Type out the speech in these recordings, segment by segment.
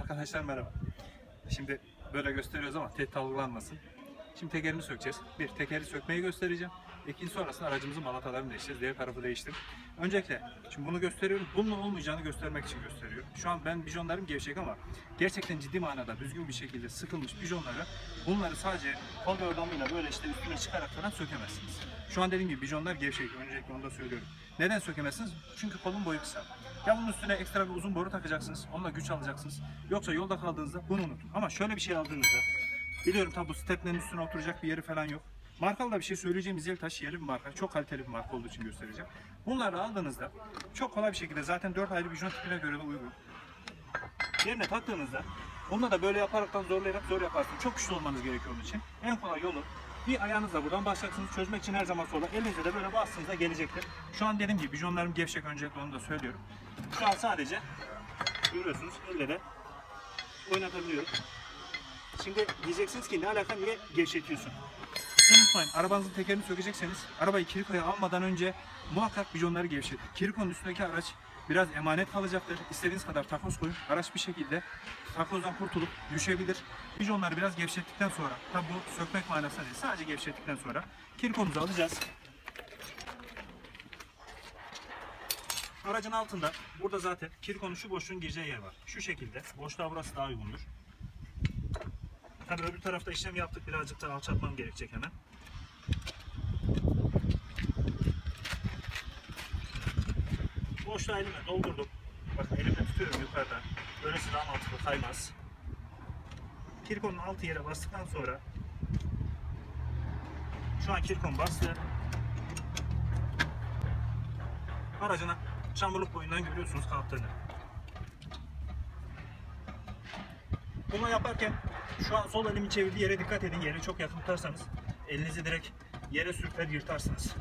Arkadaşlar merhaba. Şimdi böyle gösteriyoruz ama tehdit algılanmasın. Şimdi tekerini sökeceğiz. Bir, tekeri sökmeyi göstereceğim. İkinci sonrasında aracımızın balatalarını değiştireceğiz. Diğer tarafı değiştim. Öncelikle şimdi bunu gösteriyorum. Bunun olmayacağını göstermek için gösteriyorum. Şu an ben bijonlarım gevşek ama gerçekten ciddi manada düzgün bir şekilde sıkılmış bijonları, bunları sadece kol yordamıyla böyle işte üstüne çıkarak falan sökemezsiniz. Şu an dediğim gibi bijonlar gevşek. Öncelikle onu da söylüyorum. Neden sökemezsiniz? Çünkü kolun boyu kısa. Ya bunun üstüne ekstra bir uzun boru takacaksınız. Onunla güç alacaksınız. Yoksa yolda kaldığınızda bunu unutun. Ama şöyle bir şey aldığınızda, biliyorum tabi bu steplerin üstüne oturacak bir yeri falan yok. Markalı da bir şey söyleyeceğim. Ziltaş yerli bir marka. Çok kaliteli bir marka olduğu için göstereceğim. Bunları aldığınızda çok kolay bir şekilde, zaten 4 ayrı bijon tipine göre de uygun. Yerine taktığınızda onunla da böyle yaparaktan zorlayarak zor yaparsınız. Çok güçlü olmanız gerekiyor onun için. En kolay yolu bir ayağınızla buradan başlayacaksınız. Çözmek için her zaman sonra elinizle de böyle bastığınızda gelecektir. Şu an dediğim gibi bijonlarım gevşek, öncelikle onu da söylüyorum. Şu an sadece görüyorsunuz elle de oynatabiliyorum. Şimdi diyeceksiniz ki ne alaka, niye gevşetiyorsun? Unutmayın, arabanızın tekerini sökecekseniz arabayı kirikoya almadan önce muhakkak bijonları gevşetin. Kirikonun üstündeki araç biraz emanet kalacaktır. İstediğiniz kadar takoz koyun. Araç bir şekilde takozdan kurtulup düşebilir. Bijonları biraz gevşettikten sonra, tabi bu sökmek manasında değil, sadece gevşettikten sonra kirikonuzu alacağız. Aracın altında, burada zaten kirikonun şu boşluğun gireceği yer var. Şu şekilde. Boşluğa burası daha uygundur. Tabii öbür tarafta işlem yaptık. Birazcık daha alçaltmam gerekecek hemen. Boşluğu elime doldurdum. Bakın elimle tutuyorum yukarıdan. Böylesi daha mantıklı, kaymaz. Kirikonun altı yere bastıktan sonra, şu an kirikon bastı. Aracına çamurluk boyundan görüyorsunuz kalktığını. Bunu yaparken şu an sol elimi çevirdiği yere dikkat edin. Yere çok yakın tutarsanız elinizi direkt yere sürter, yırtarsınız.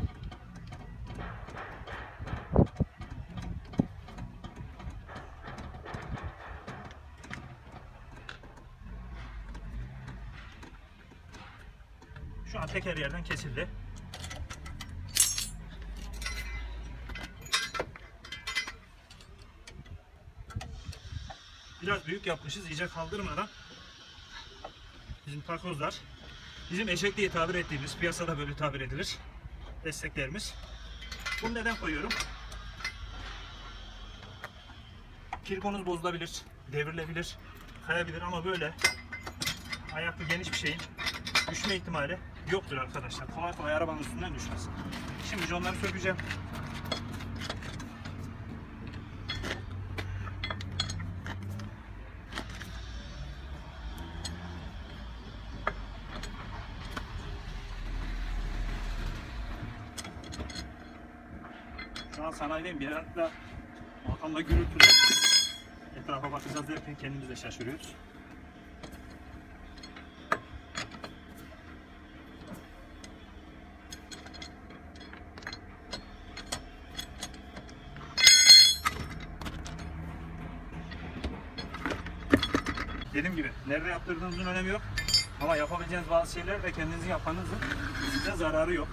Şu an teker yerden kesildi. Biraz büyük yapmışız, iyice kaldırmadan. Bizim takozlar, bizim eşek diye tabir ettiğimiz, piyasada böyle tabir edilir, desteklerimiz. Bunu neden koyuyorum? Kirikonuz bozulabilir, devrilebilir, kayabilir ama böyle ayaklı geniş bir şeyin düşme ihtimali yoktur arkadaşlar. Kolay kolay arabanın üstünden düşmez. Şimdi jonları sökeceğim. Şu an sanayideyim, bir arada arkamda gürültülü. Etrafa bakacağız derken kendimiz de şaşırıyoruz. Dediğim gibi nerede yaptırdığınızın önemi yok. Ama yapabileceğiniz bazı şeyler de kendinizin yapmanızın size zararı yok.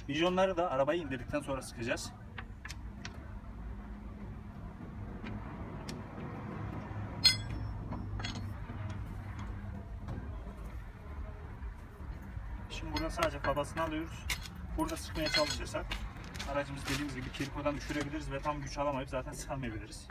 Bijonları da arabayı indirdikten sonra sıkacağız. Şimdi burada sadece kabasını alıyoruz. Burada sıkmaya çalışırsak aracımız dediğimiz gibi kirikodan düşürebiliriz ve tam güç alamayıp zaten sıkamayabiliriz.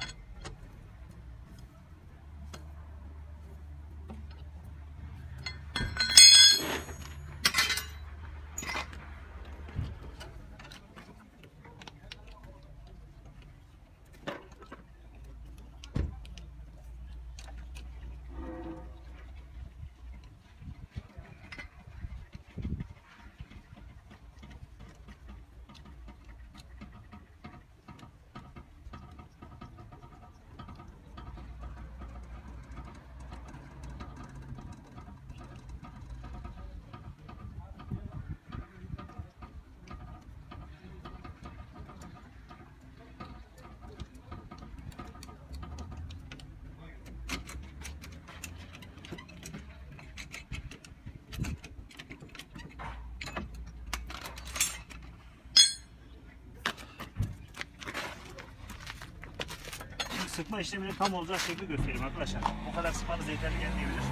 sıkma işlemini tam olacak şekilde göstereyim arkadaşlar. O kadar sıkmanız yeterli gelmeyebilir.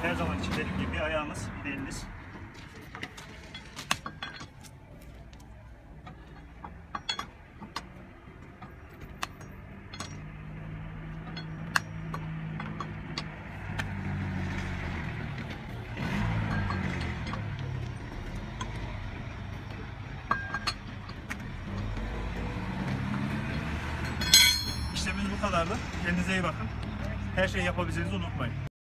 Her zaman için dediğim gibi bir ayağınız, bir de eliniz. İşlemimiz bu kadardı. Kendinize iyi bakın. Her şeyi yapabileceğinizi unutmayın.